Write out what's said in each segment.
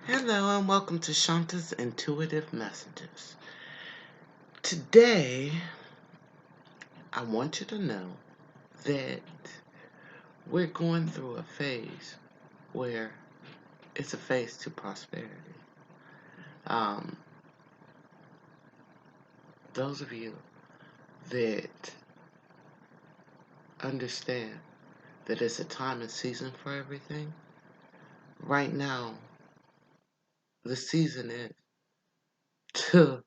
Hello and welcome to Shanta's Intuitive Messages. Today, I want you to know that we're going through a phase where it's a phase to prosperity. Um, those of you that understand that it's a time and season for everything, right now, the season is to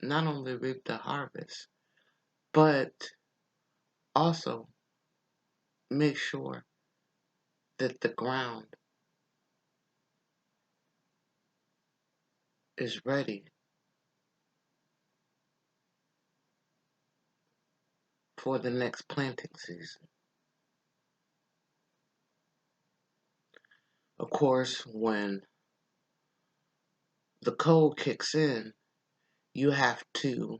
not only reap the harvest, but also make sure that the ground is ready for the next planting season. Of course, when the cold kicks in, you have to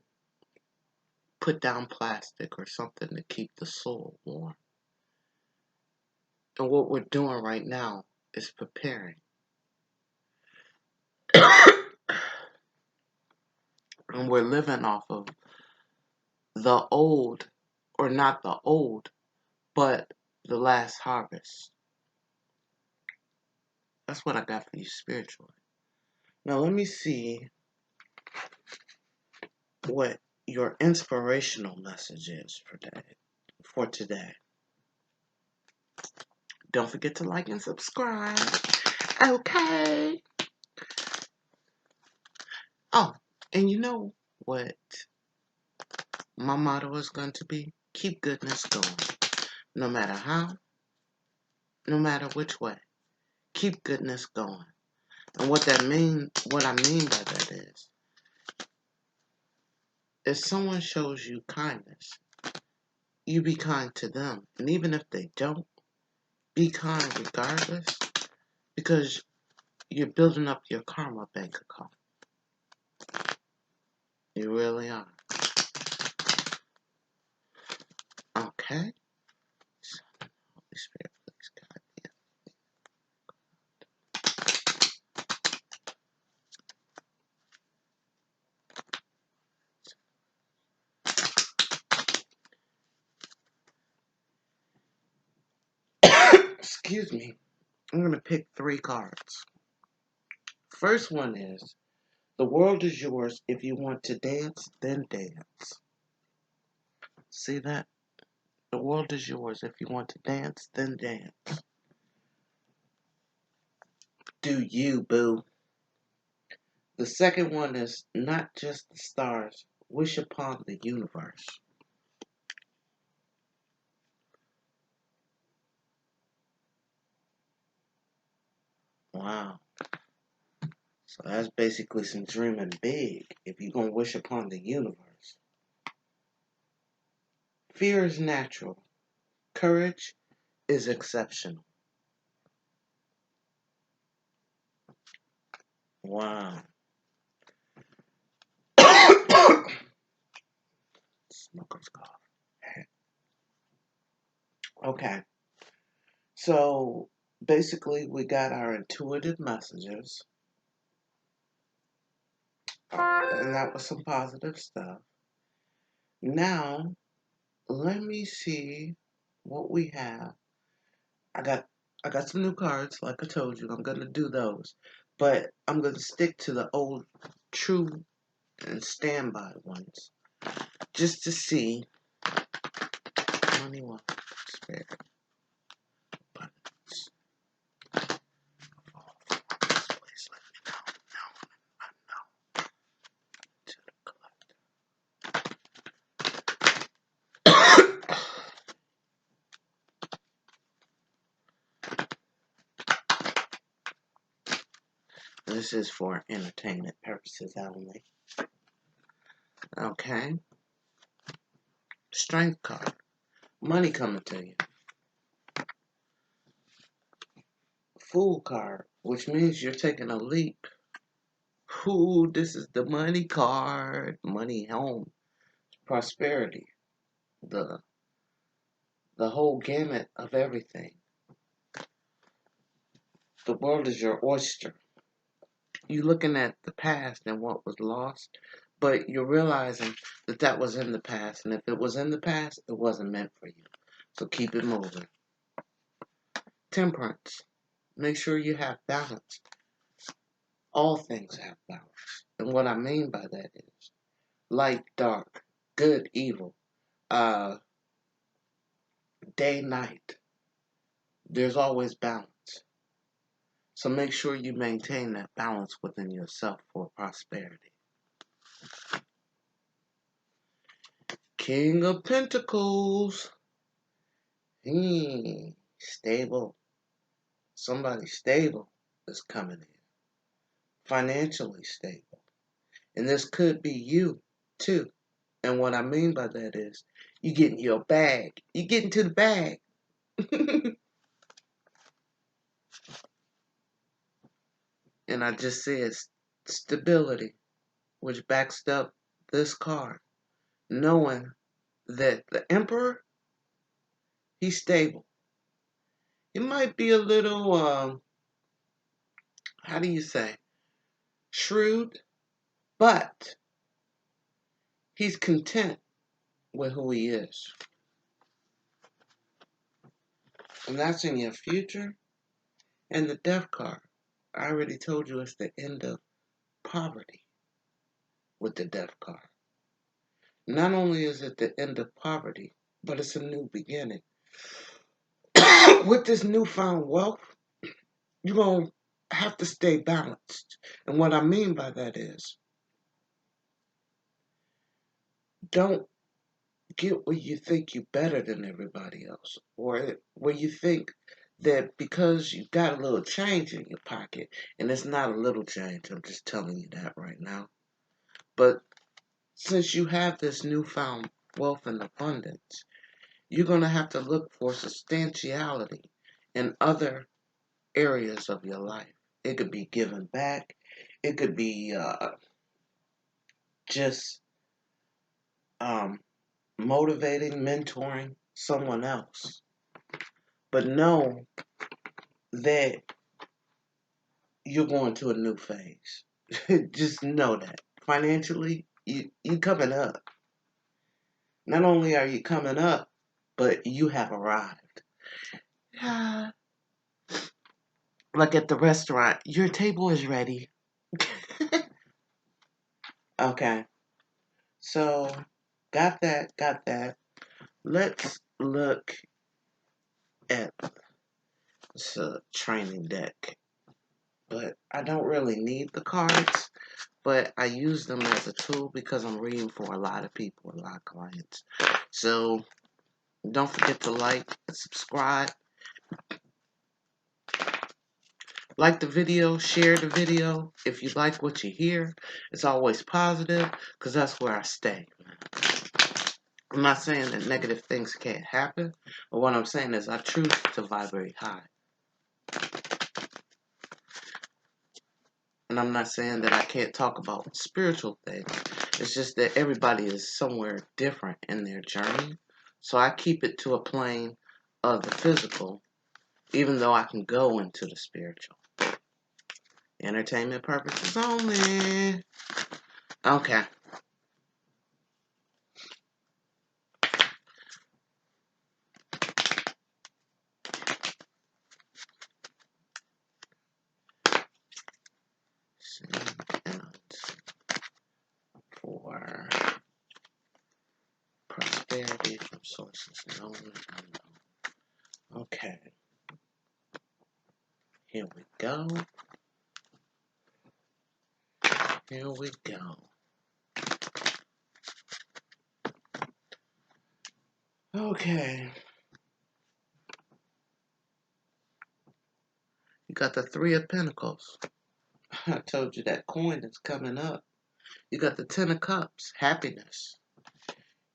put down plastic or something to keep the soil warm. And what we're doing right now is preparing. And we're living off of the old, or not the old, but the last harvest. That's what I got for you spiritually. Now let me see what your inspirational message is for today. Don't forget to like and subscribe. Okay. Oh, and you know what my motto is going to be? Keep goodness going. No matter how, no matter which way. Keep goodness going. And what I mean by that is, if someone shows you kindness, you be kind to them. And even if they don't, be kind regardless, because you're building up your karma bank account. You really are. Okay? So, Holy Spirit, please guide me. Excuse me. I'm going to pick 3 cards. First one is, the world is yours. If you want to dance, then dance. See that? The world is yours. If you want to dance, then dance. Do you, boo. The second one is, not just the stars. Wish upon the universe. Wow. So that's basically some dreaming big if you're going to wish upon the universe. Fear is natural. Courage is exceptional. Wow. Smoker's cough. Okay. So basically, we got our intuitive messages, and that was some positive stuff. Now, let me see what we have. I got I got some new cards, like I told you. I'm gonna do those, but I'm gonna stick to the old, true, and standby ones, just to see. 21 spare buttons. Please let me know. No. To the collector. This is for entertainment purposes only. Okay. Strength card. Money coming to you. Fool card, which means you're taking a leap. Ooh, this is the money card. Money home. Prosperity. The the whole gamut of everything. The world is your oyster. You're looking at the past and what was lost, but you're realizing that that was in the past. And if it was in the past, it wasn't meant for you. So keep it moving. Temperance. Make sure you have balance. All things have balance. And what I mean by that is light, dark, good, evil, uh, day, night. There's always balance. So make sure you maintain that balance within yourself for prosperity. King of Pentacles. Stable. Somebody stable is coming in. Financially stable. And this could be you too. And what I mean by that is you get in your bag. You get into the bag. And I just said stability, which backs up this card. Knowing that the Emperor, he's stable. He might be a little, how do you say, shrewd, but he's content with who he is. And that's in your future. And the Death card, I already told you it's the end of poverty with the Death card. Not only is it the end of poverty, but it's a new beginning. With this newfound wealth, you're going to have to stay balanced. And what I mean by that is, don't get where you think you're better than everybody else, or where you think that because you got a little change in your pocket, and it's not a little change, I'm just telling you that right now. But since you have this newfound wealth and abundance, you're going to have to look for substantiality in other areas of your life. It could be giving back. It could be just motivating, mentoring someone else. But know that you're going to a new phase. Just know that. Financially, you coming up. Not only are you coming up, but you have arrived. Yeah. Like at the restaurant, your table is ready. Okay. So, got that, got that. Let's look at this training deck. But I don't really need the cards, but I use them as a tool because I'm reading for a lot of people, a lot of clients. So, don't forget to like and subscribe. Like the video, share the video. If you like what you hear, it's always positive because that's where I stay. I'm not saying that negative things can't happen, but what I'm saying is I choose to vibrate high. And I'm not saying that I can't talk about spiritual things. It's just that everybody is somewhere different in their journey. So I keep it to a plane of the physical, even though I can go into the spiritual. Entertainment purposes only. Okay. For prosperity from sources known and unknown. Okay. Here we go. Here we go. Okay. You got the Three of Pentacles. I told you that coin is coming up. You got the Ten of Cups, happiness.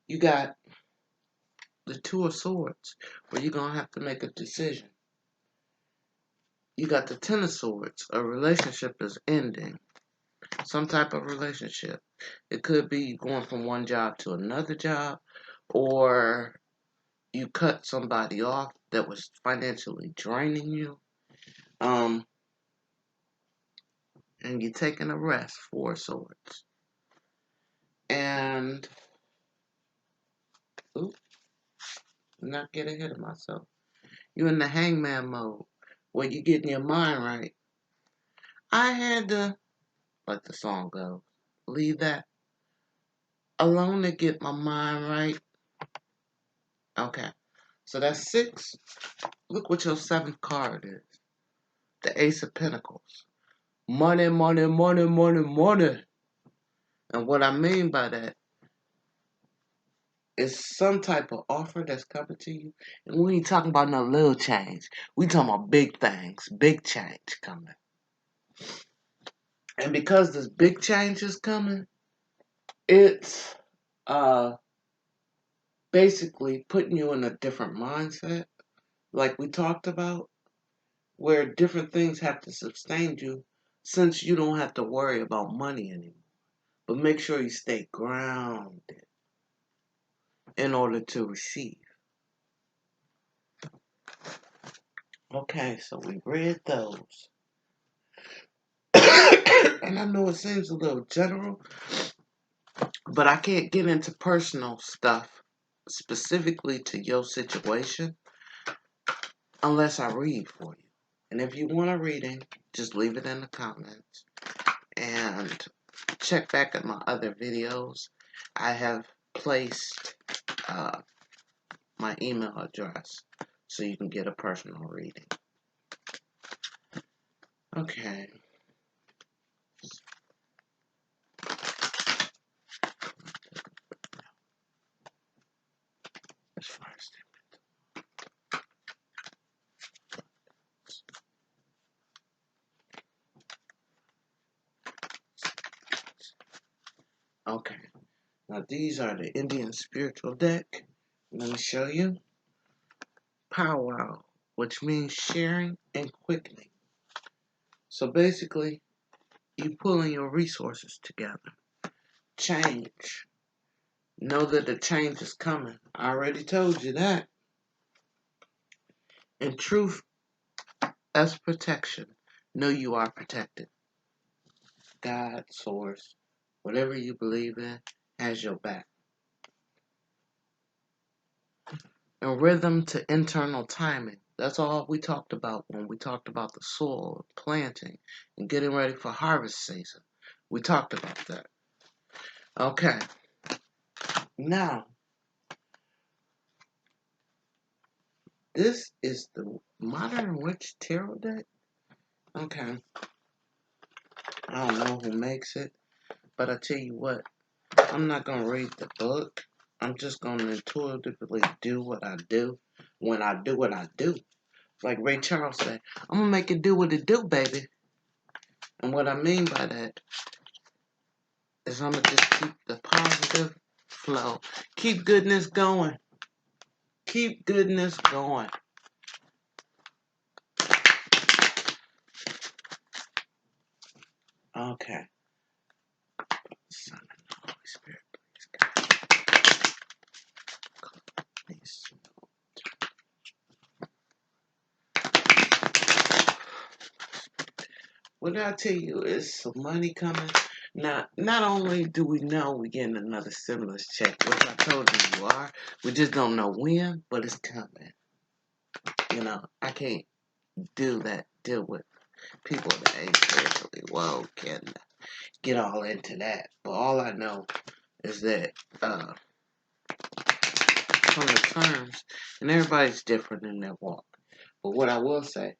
You got the Two of Swords, where you're going to have to make a decision. You got the Ten of Swords, a relationship is ending. Some type of relationship. It could be you going from one job to another job, or you cut somebody off that was financially draining you. and you're taking a rest, 4 swords. And, oop, not get ahead of myself. You're in the hangman mode, where you're getting your mind right. I had to, like the song goes, leave that alone to get my mind right. Okay, so that's 6. Look what your 7th card is. The Ace of Pentacles. Money, money, money, money, money. And what I mean by that is some type of offer that's coming to you. And we ain't talking about no little change. We talking about big things, big change coming. And because this big change is coming, it's basically putting you in a different mindset, like we talked about, where different things have to sustain you since you don't have to worry about money anymore. But make sure you stay grounded in order to receive. Okay, so we read those. And I know it seems a little general, but I can't get into personal stuff specifically to your situation unless I read for you. And if you want a reading, just leave it in the comments. And check back at my other videos. I have placed my email address so you can get a personal reading. Okay. As far as okay. Now these are the Indian spiritual deck. Let me show you. Powwow, which means sharing and quickening. So basically, you pulling your resources together. Change. Know that the change is coming. I already told you that. And truth as protection. Know you are protected. God, source, whatever you believe in, has your back. And rhythm to internal timing. That's all we talked about when we talked about the soil, planting, and getting ready for harvest season. We talked about that. Okay. Now, this is the Modern Witch Tarot deck. Okay. I don't know who makes it, but I tell you what, I'm not going to read the book. I'm just going to intuitively do what I do when I do what I do. Like Ray Charles said, I'm going to make it do what it do, baby. And what I mean by that is I'm going to just keep the positive flow. Keep goodness going. Keep goodness going. Okay. Son and the Holy Spirit, please, God. What did I tell you? Is some money coming? Now, not only do we know we're getting another stimulus check, which I told you are, we just don't know when, but it's coming. You know, I can't deal with people that ain't spiritually woke and get all into that. But all I know is that from the terms, and everybody's different in their walk. But what I will say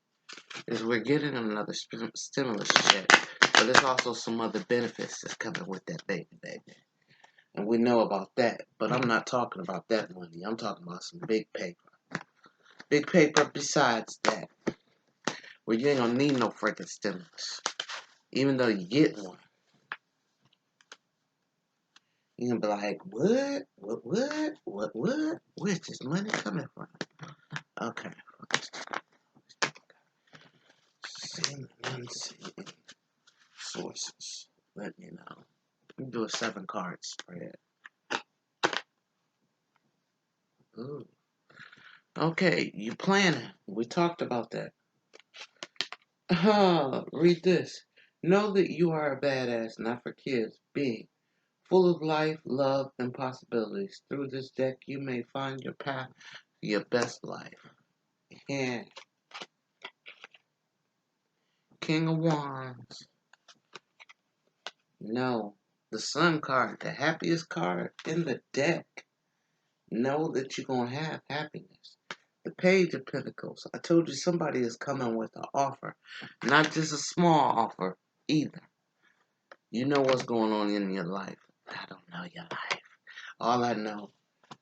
is we're getting another stimulus check, but there's also some other benefits that's coming with that baby. And we know about that, but I'm not talking about that money. I'm talking about some big paper. Big paper besides that, where you ain't gonna need no freaking stimulus. Even though you get one. You're gonna be like, what? Where's this money coming from? Okay. Seeing and unseen sources. Let me know. You can do a 7-card spread. Ooh. Okay, you planning. We talked about that. Read this. Know that you are a badass, not for kids. Big, full of life, love, and possibilities. Through this deck, you may find your path to your best life. And King of Wands. No, the Sun card, the happiest card in the deck. Know that you're going to have happiness. The Page of Pentacles. I told you somebody is coming with an offer. Not just a small offer either. You know what's going on in your life. I don't know your life. All I know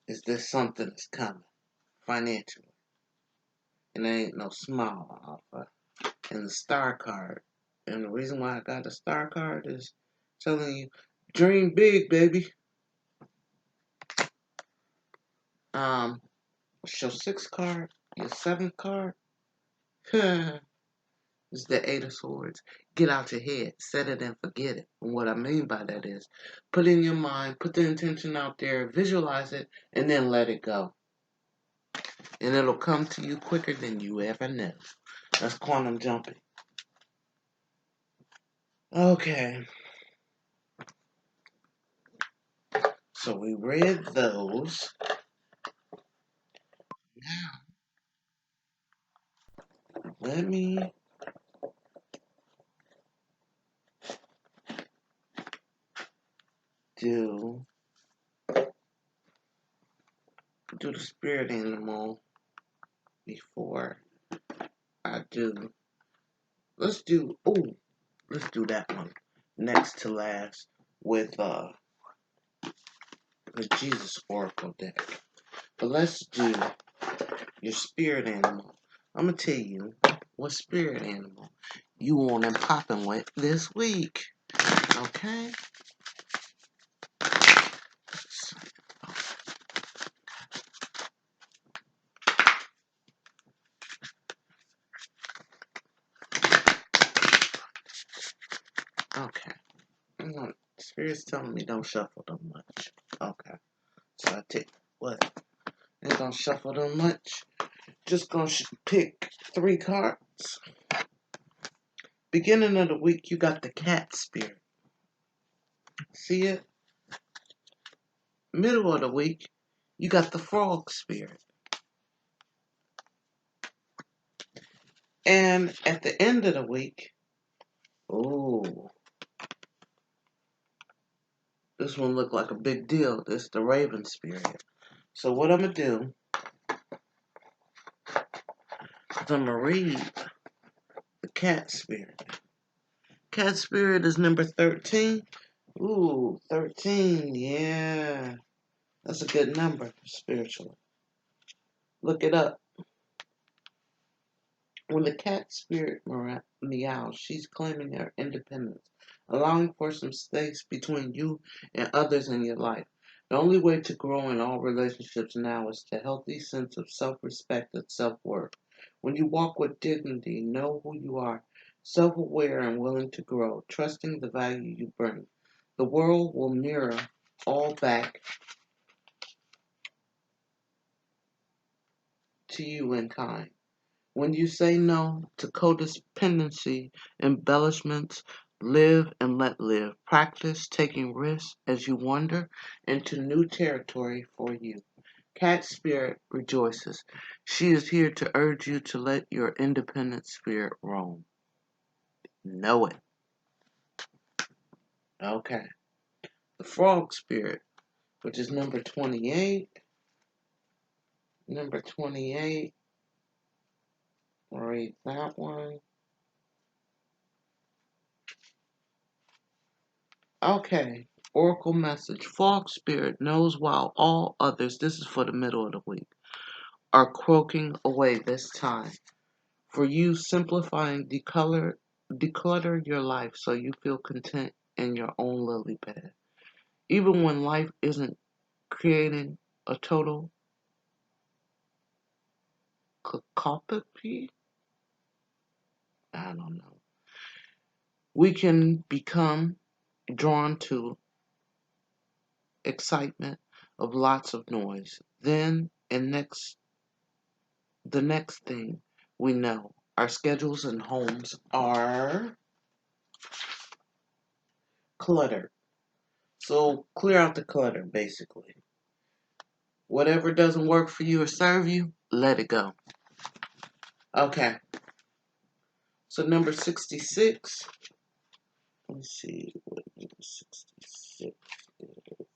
is there's something that's coming financially. And there ain't no small offer. And the Star card. And the reason why I got the Star card is telling you, dream big, baby. What's your 6th card? Your 7th card? Is the 8 of Swords. Get out your head. Set it and forget it. And what I mean by that is put in your mind, put the intention out there, visualize it, and then let it go. And it'll come to you quicker than you ever knew. That's quantum jumping. Okay. So we read those. Now, let me do the spirit animal before I do. Let's do that one next to last with the Jesus Oracle deck. But let's do your spirit animal. I'm gonna tell you what spirit animal you want and popping with this week. Okay? Okay. Spirit's telling me don't shuffle them much. Okay. So I take what? Ain't gonna shuffle them much. Just gonna pick 3 cards. Beginning of the week, you got the cat spirit. See it? Middle of the week, you got the frog spirit. And at the end of the week, ooh, this one looked like a big deal. This is the raven spirit. So what I'm going to do is I'm going to read the cat spirit. Cat spirit is number 13. Ooh, 13, yeah. That's a good number, spiritually. Look it up. When the cat spirit meows, she's claiming her independence, allowing for some space between you and others in your life. The only way to grow in all relationships now is to healthy sense of self-respect and self-worth. When you walk with dignity, know who you are, self-aware and willing to grow, trusting the value you bring. The world will mirror all back to you in kind. When you say no to codependency, embellishments, live and let live. Practice taking risks as you wander into new territory for you. Cat spirit rejoices. She is here to urge you to let your independent spirit roam. Know it. Okay. The frog spirit, which is number 28. Number 28. Read that one. Okay. Oracle message. Frog spirit knows while all others, this is for the middle of the week, are croaking away this time. For you, simplifying, declutter your life so you feel content in your own lily pad. Even when life isn't creating a total cacophony, I don't know. We can become drawn to excitement of lots of noise. Then, the next thing we know, our schedules and homes are cluttered. So clear out the clutter, basically. Whatever doesn't work for you or serve you, let it go. Okay. So number 66. Let's see what number 66 is.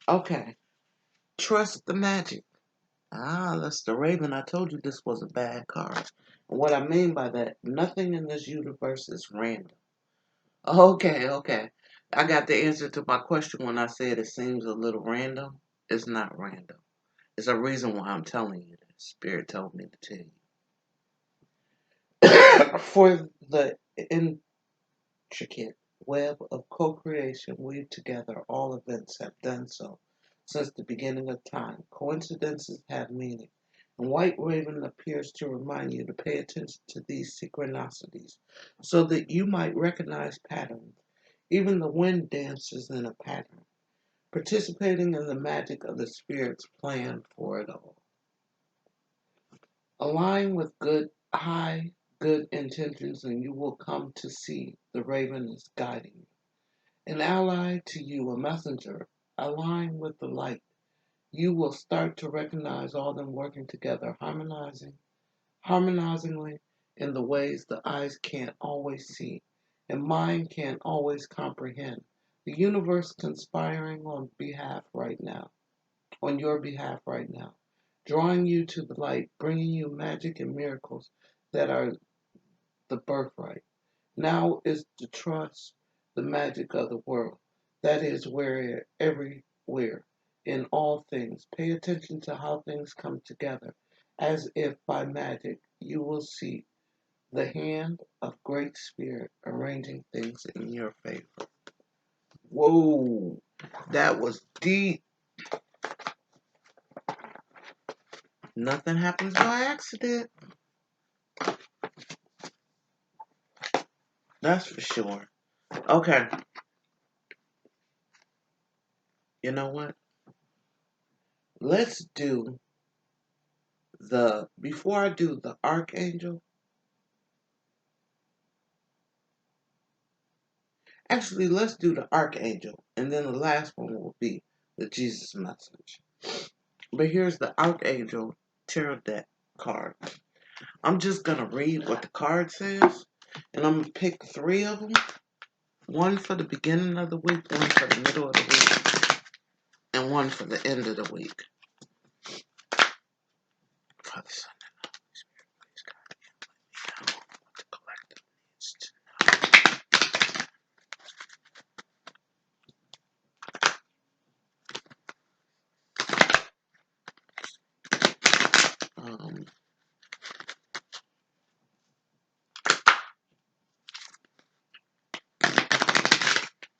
Okay. Trust the magic. Ah, that's the Raven. I told you this was a bad card. And what I mean by that, nothing in this universe is random. Okay, okay. I got the answer to my question when I said it seems a little random. It's not random. It's a reason why I'm telling you this. Spirit told me to tell you. For the intricate web of co-creation weaved together, all events have done so since the beginning of time. Coincidences have meaning, and White Raven appears to remind you to pay attention to these synchronicities so that you might recognize patterns. Even the wind dances in a pattern, participating in the magic of the Spirit's plan for it all. Align with good intentions, and you will come to see the Raven is guiding you. An ally to you, a messenger, align with the light. You will start to recognize all them working together, harmonizingly in the ways the eyes can't always see and mind can't always comprehend. The universe conspiring on your behalf right now, drawing you to the light, bringing you magic and miracles that are the birthright. Now is to trust the magic of the world. That is where everywhere, in all things. Pay attention to how things come together. As if by magic, you will see the hand of Great Spirit arranging things in your favor. Whoa, that was deep. Nothing happens by accident. That's for sure. Okay, you know what? Let's do before I do the Archangel, actually, let's do the Archangel, and then the last one will be the Jesus message. But here's the Archangel Tarot deck card. I'm just going to read what the card says, and I'm going to pick three of them. One for the beginning of the week, one for the middle of the week, and one for the end of the week. Father, Son, and Holy Spirit, please guide me and let me know what the collective needs to know.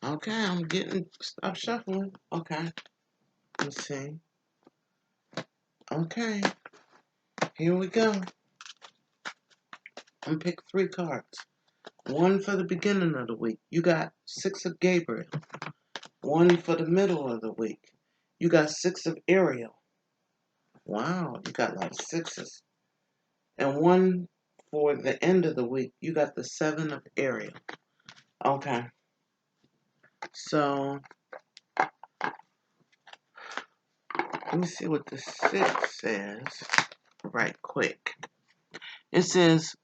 Okay, stop shuffling. Okay, let's see. Okay, here we go. I'm gonna pick three cards. One for the beginning of the week. You got Six of Gabriel. One for the middle of the week. You got Six of Ariel. Wow, you got a lot of sixes. And one for the end of the week. You got the Seven of Ariel. Okay, so let me see what the six says right quick. It says,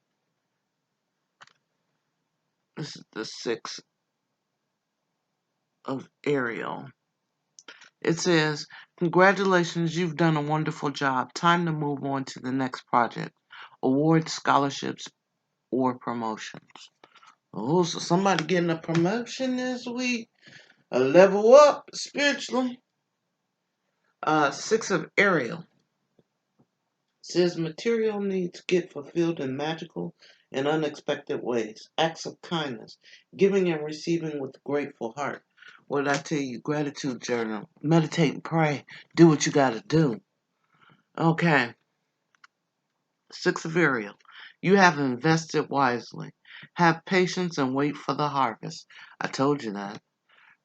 this is the Six of Ariel. It says, congratulations, you've done a wonderful job. Time to move on to the next project. Awards, scholarships, or promotions. Oh, so somebody getting a promotion this week. A level up spiritually. Six of Ariel. Says material needs get fulfilled in magical and unexpected ways. Acts of kindness. Giving and receiving with a grateful heart. What did I tell you? Gratitude journal. Meditate and pray. Do what you gotta do. Okay. Six of Ariel. You have invested wisely. Have patience and wait for the harvest. I told you that.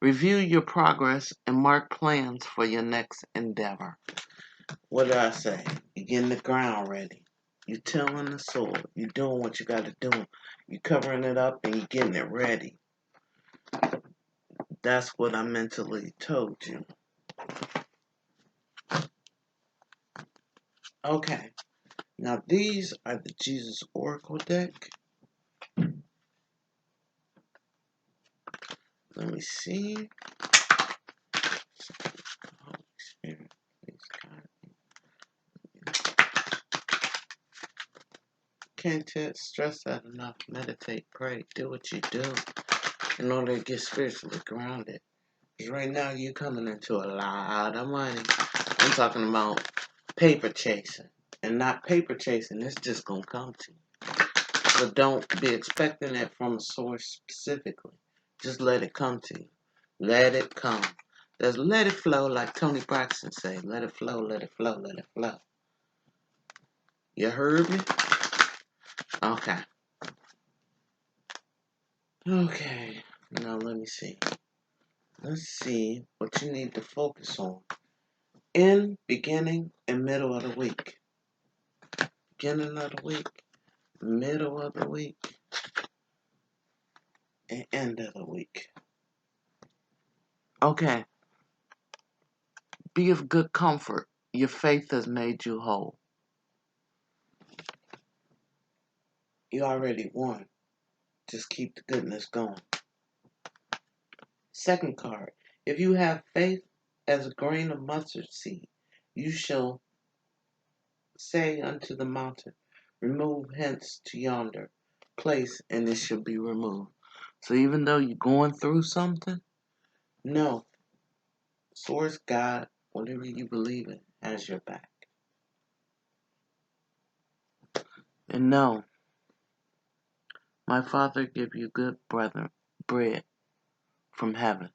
Review your progress and mark plans for your next endeavor. What did I say? You're getting the ground ready. You're tilling the soil. You're doing what you got to do. You're covering it up and you're getting it ready. That's what I mentally told you. Okay. Now these are the Jesus Oracle deck. Let me see. Holy Spirit, please guide me. Can't stress that enough. Meditate, pray, do what you do in order to get spiritually grounded. Because right now you're coming into a lot of money. I'm talking about paper chasing. And not paper chasing, it's just going to come to you. So don't be expecting it from a source specifically. Just let it come to you. Let it come. Just let it flow, like Tony Braxton say. Let it flow, let it flow, let it flow. You heard me? Okay. Okay. Now let me see. Let's see what you need to focus on. In, beginning, and middle of the week. Beginning of the week, middle of the week, and end of the week. Okay. Be of good comfort. Your faith has made you whole. You already won. Just keep the goodness going. Second card. If you have faith as a grain of mustard seed, you shall say unto the mountain, remove hence to yonder place, and it shall be removed. So even though you're going through something, no. Source, God, whatever you believe in, has your back. And no, my Father give you good bread from heaven.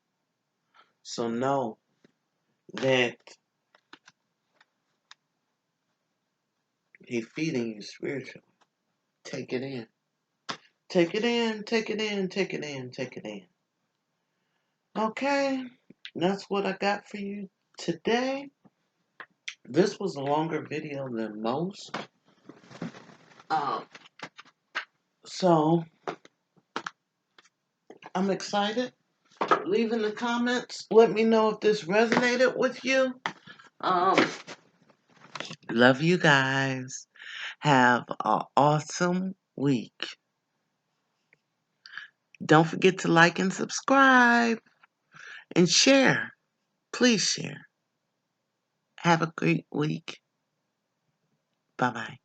So know that He's feeding you spiritually. Take it in. Take it in, take it in, take it in, take it in. Okay, that's what I got for you today. This was a longer video than most. So, I'm excited. Leave in the comments. Let me know if this resonated with you. Love you guys. Have an awesome week. Don't forget to like and subscribe and share. Please share. Have a great week. Bye-bye.